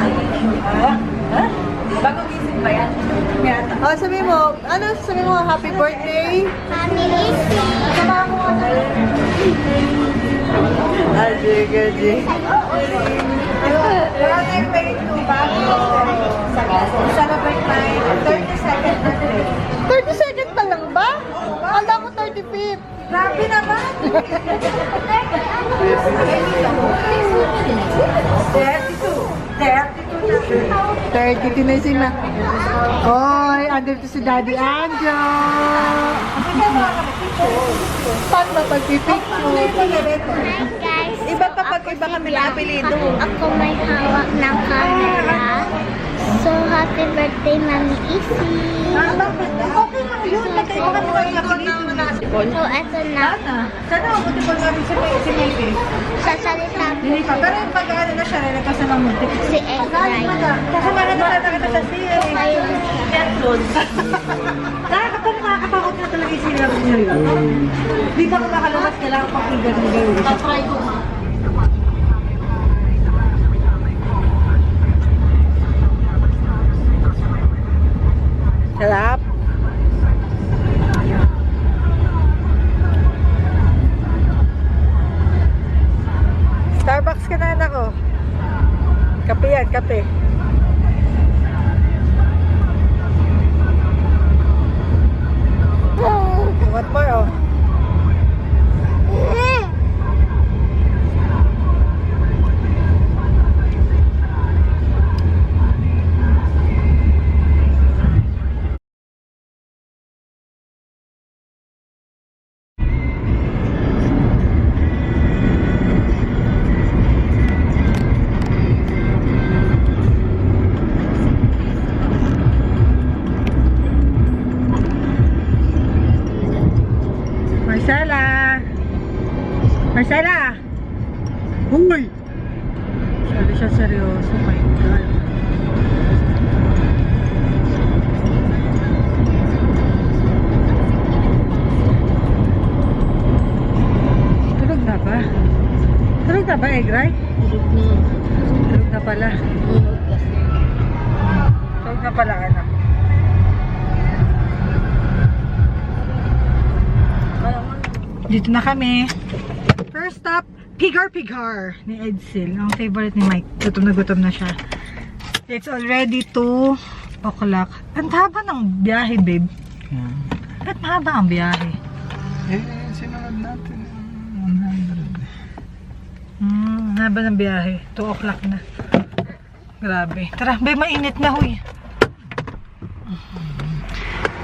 Ha? Bagong gising ba yan? Oh, sabi mo, happy birthday? Happy birthday. Sama mo ano? Sige. Wala na yung pay to back. Celebrate my 32nd birthday. 32nd pa lang ba? Kala ko 35th. Grabe naman! 32 na sila. Oy, andito si Daddy Anjo. Paano ba pagpipicture? Hi guys. Iba kapag iba kami na apelido. Ako may hawak ng camera. So, happy birthday, Mami Isi. Okay lang yun. Nagkaiba kami ng apelido. So, eto na. Sana ako buti pag namin si Maybe. Sasalita ko Hindi pa. Pero yung pag-ano na siya, nagkasa ng muntik. si Egray. Kasama na kita sa siya. Ayun. Nakakatakot na talaga yung sinabi niyo yun. Di ba kung makalabas, kailangan pang i-gano'n. Tatry ko nga. Sarap. Starbucks ka na anak ko. Kape yan, kape. What more, oh? Marcela! Huy! Sabi siya seryoso. My God. Tulog na ba? Tulog na ba, Egray? Tulog na pala. Tulog na pala, anak. Dito na kami. First stop, Pigar ni Edsel. Ang favorite ni Mike. Gutom na siya. It's already 2 o'clock. Ang haba ng biyahe, babe. Ba't mahaba ang biyahe? Sinunod natin 100. Haba ng biyahe. 2 o'clock na. Grabe. Tara, babe, mainit na, huy.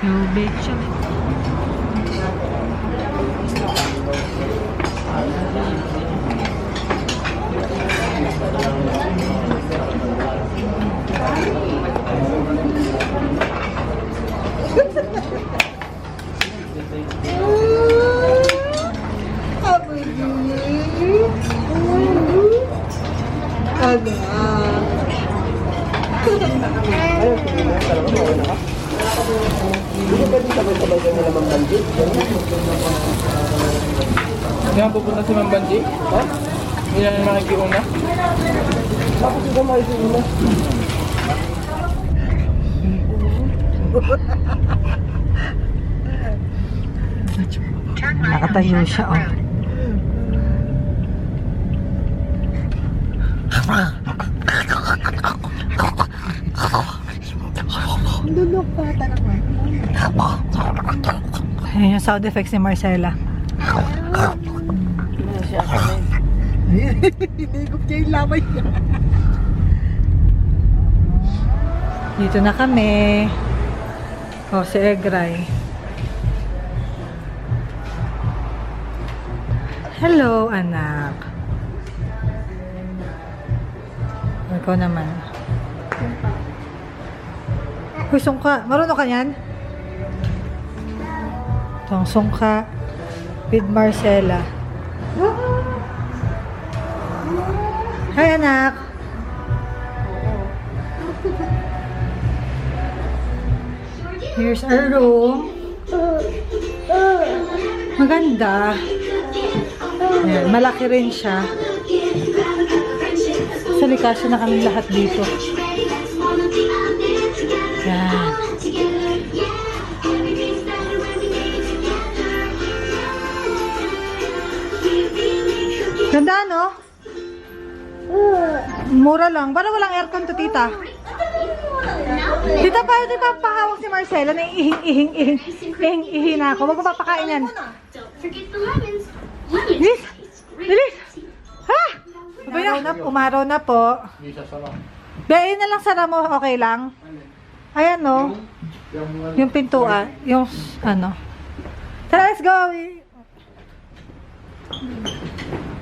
Yo, babe, siya. Yan pupunta si Ma'am Banji? Ha? Hindi namin makikiuna? Tapos ikaw makikiuna? Nakatayo siya, oh. Dudok pa naman. Ayan yung sound effects ni Marcela. Hinigop niya yung lamay niya. Dito na kami. Oh, si Egray. Hello, anak. Ikaw naman. Uy, sungka. Marunong ka yan? Ito ang sungka with Marcela. Hi, anak. Here's our room. Maganda. Ayan, malaki rin siya. Actually, kasya na kami lahat dito. Yan. Ganda, no? Mura lang. Parang walang aircon to, tita. Tita, pwede pa pahawak si Marcela na ihing na ako. Huwag mo papakain yan. Bilis! Bilis! Ha? Umaraw na po. Bayin na lang sara mo, okay lang? Ayan, no? Yung pintuan. Yung, ano. Tara, let's go!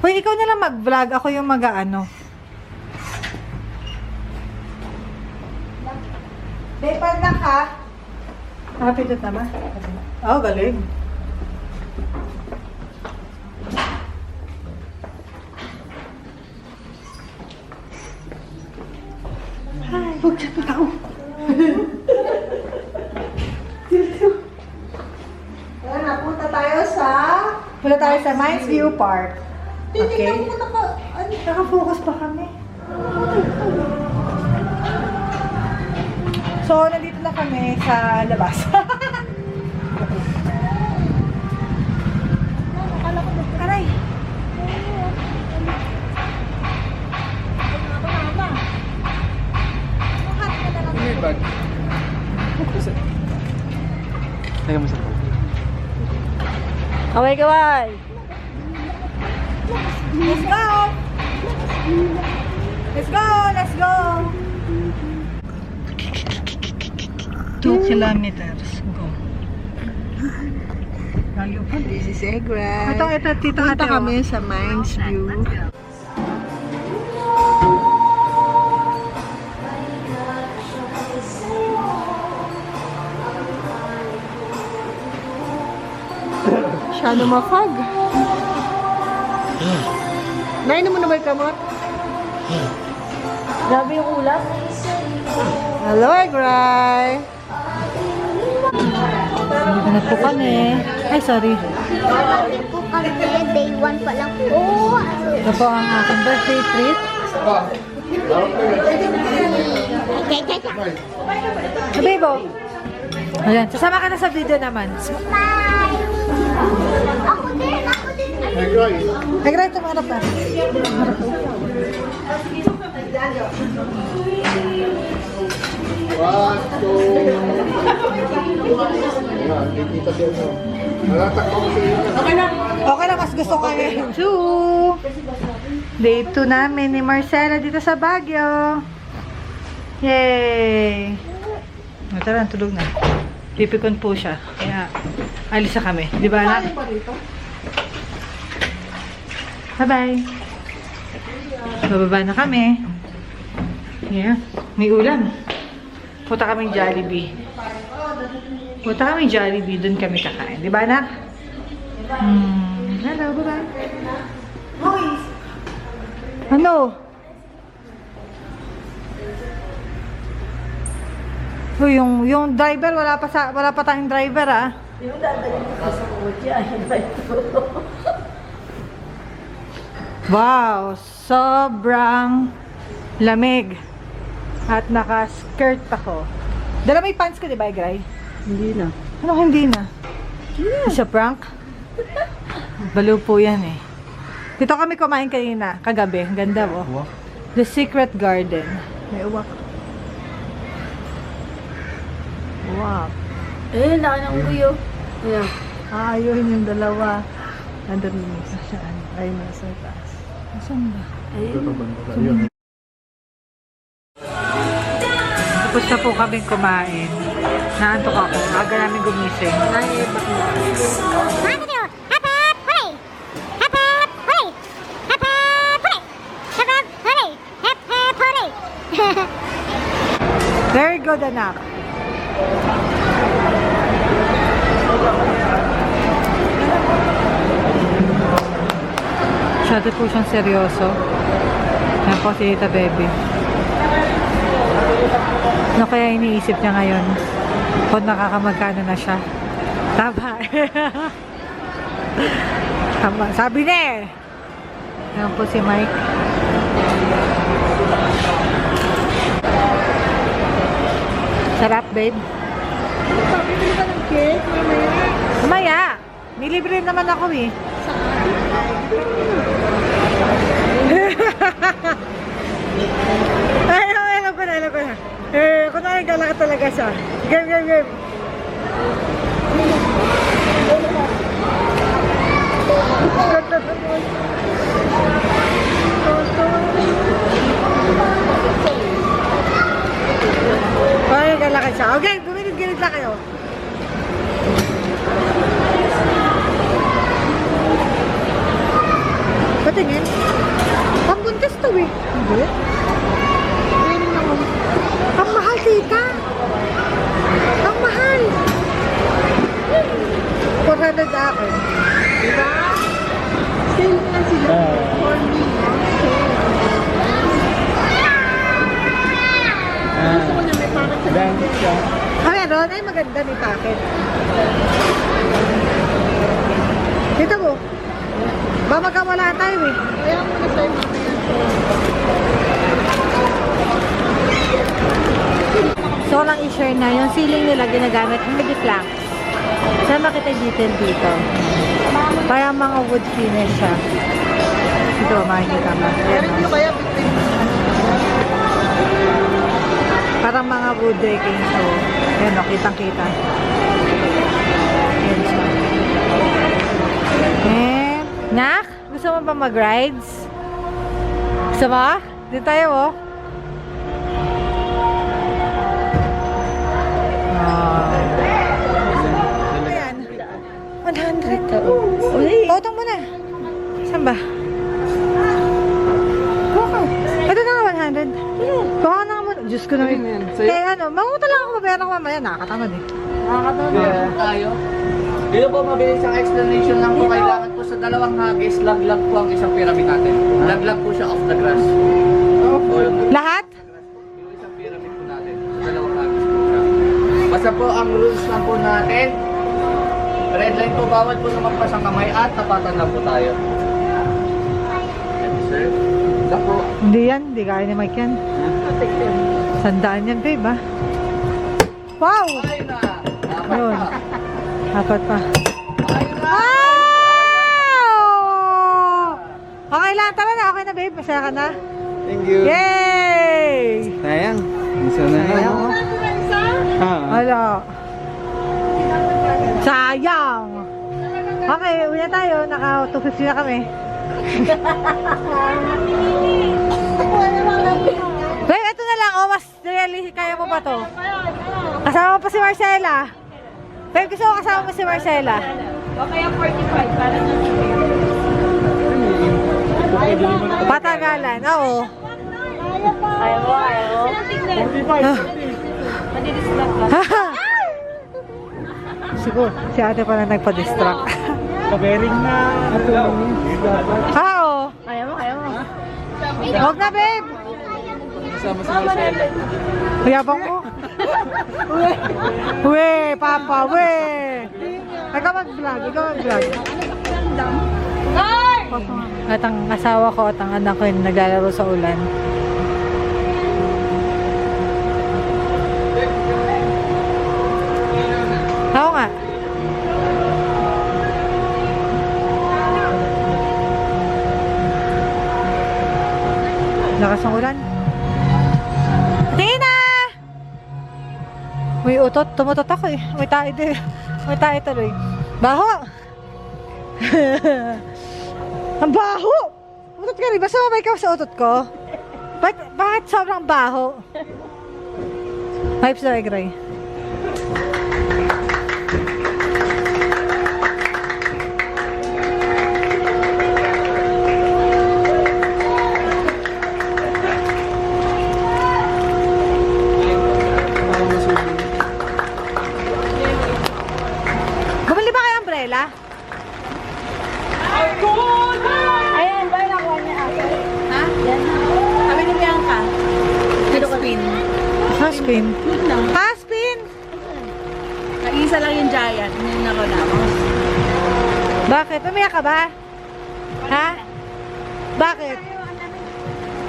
Uy, ikaw na lang mag-vlog. Ako yung mag-ano. Depend lang ka. Nakapindot naman. Oh, galing. Ay, huwag siya tao. Ayan, napunta tayo sa Mines View Park. Okay. Naka-focus pa kami. So, nandito na kami sa labas. Aray! Yung bag. Teka mo sa bag. Kaway! Let's go! Let's go! Let's go! 2 kilometers. Go. Layo pa. This is Egra. Ito, tito ate. Punta kami sa Mines View. Masyado mafag. Nainom mo na ba yung kamot? Grabe yung ulam. Hello, Egray! Dito na po kami. Ay, sorry. Po kami, day 1 pa lang po. Ito po ang aking birthday treat. Bebo. Ayan, sasama ka na sa video naman. Bye! Ako din! Egray, tumarap na. Okay na, mas gusto ko yung Day 2 namin ni Marcela dito sa Baguio. Yay! Tara, tulog na. Pipikon po siya. Kaya, alis na kami. Di ba, anak? Bye-bye. Bababa na kami. Yeah. May ulam. Punta kaming Jollibee. Doon kami kakain. Di ba, anak? Hello, bye-bye. Ano? So, yung driver, wala pa tayong driver, ah. Yung dadalhin ko sa kotse, wow, sobrang lamig. At naka-skirt ako. Dala may pants ka, di ba, Egray? Hindi na. Ano hindi na? Isa prank? Balo po yan eh. Dito kami kumain kanina, kagabi. Ang ganda po. Oh. The Secret Garden. May uwak. Wow. Laki ng uyo. Ayan. Ayun yung dalawa. Nandun saan? Ay, nasa taas. Saan ba? Ayun. Tapos na po kami kumain. Naantok ako. Aga namin gumising. Very good, anak. Masyado po siyang seryoso. Yan po si Tita Baby. Ano kaya iniisip niya ngayon? Kung nakakamagkano na siya. Tama. Tama. Sabi na eh. Yan po si Mike. Sarap, babe. Bibili ka ng cake, mamaya. Maya, nilibre naman ako eh. Ay, alam ko na. Kunwari gala ka talaga siya. Game. Kunwari gala ka siya. Okay, guminit-ginit lang kayo. Patingin. Ang buntis to eh. Hindi? Ang mahal, tita. Ang mahal. 400 akin. Diba? Sale na sila. For me. Gusto ko na may parang sa Dami siya. Meron ay maganda ni packet. Dito mo. Ba magkawala tayo eh. Kaya mo na sa'yo mamaya. So lang i-share na yung ceiling nila ginagamit ng midi planks. Saan makita yung detail dito? Parang mga wood finish siya. Dito makikita mo. Yan, Meron oh. nyo kaya between Parang mga wood decking. So, yan o, kitang-kita. Yan siya. And, Nak, gusto mo ba mag-rides? Gusto mo? Dito tayo oh. Ayan. 100. Potong mo na. Saan ba? Ito na nga 100. Kuha na nga mo. Diyos ko na. Eh ano, manguta lang ako mabayaran ko mamaya. Nakakatamad eh. Yeah. Tayo. Dito po mabilis ang explanation lang po. Kailangan po sa dalawang hagis, laglag po ang isang pyramid natin. Laglag po siya off the grass. Lahat? Yung isang pyramid po natin. Sa dalawang hagis po siya. Basta po ang rules lang po natin. Red line po, bawal po lumagpas ang kamay at tapatan lang po tayo. Yes, sir. Isa po. Hindi yan. Hindi kaya ni Mike yan. Sandaan yan, babe ah. Wow! Ay na! Ayun. Apat pa. Ay na! Wow! Okay lang. Tara na. Okay na, babe. Masaya ka na. Thank you. Yay! Sayang. Isa na Sayang. Hala. Sayang. Okay, uwi na tayo. Naka 250 na kami. Babe, ito na lang. Oh, mas really, kaya mo ba to? Kasama mo pa si Marcela. Babe, gusto ko kasama mo si Marcela. Okay, 45 para na Patagalan, oo. Ayaw. Madidistract ka. Siguro, si ate pala nagpa-distract. Kabering na. Oo. Ayaw mo. Huwag na, babe. Kasama si Marcela. Yabang mo. We, papa, we. Ikaw mag-vlog. At ang asawa ko at ang anak ko yung naglalaro sa ulan. Oo nga. Lakas ng ulan. Tina! May utot. Tumutot ako eh. May tayo din. May tayo tuloy. Baho! Ang baho! Utot ka rin. Basta mamay ka sa utot ko. Bakit sobrang baho? Pipes na egray. Bumili ba kayo umbrella? Ayan, ba nakuha niya ako? Ha? Yan. Kami ni Bianca. Haspin. Haspin? lang. Haspin! Nag-isa lang yung giant. Hindi na ako na. Bakit? Umiyak ka ba? Ha? Bakit?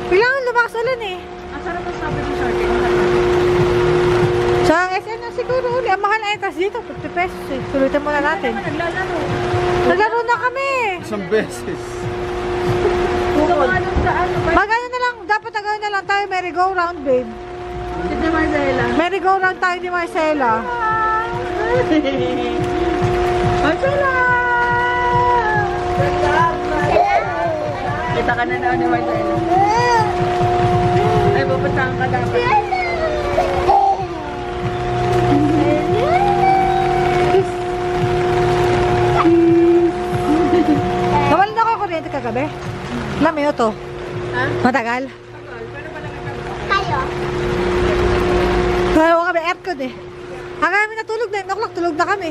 Kailangan lumakas ulan eh. Ang sarap ang sabi ng short. So, ang SM na siguro uli. Ang mahal na entrance dito, 50 pesos eh. Sulitin muna natin. Naglalaro. Naglaro na kami. Isang beses. Kung anong saan. Magano na lang, dapat nagawin na lang tayo merry-go-round, babe. Sige, Marcela. Merry-go-round tayo ni Marcela. Marcela! Kita ka na naman ni Marcela. Ay, pupuntahan ka dapat. Nawalan ako ng kuryente kagabi. Alam mo yun to? Ha? Matagal. Kayo. Kaya kami aircon eh. Ang kami natulog na, 9 o'clock tulog na kami.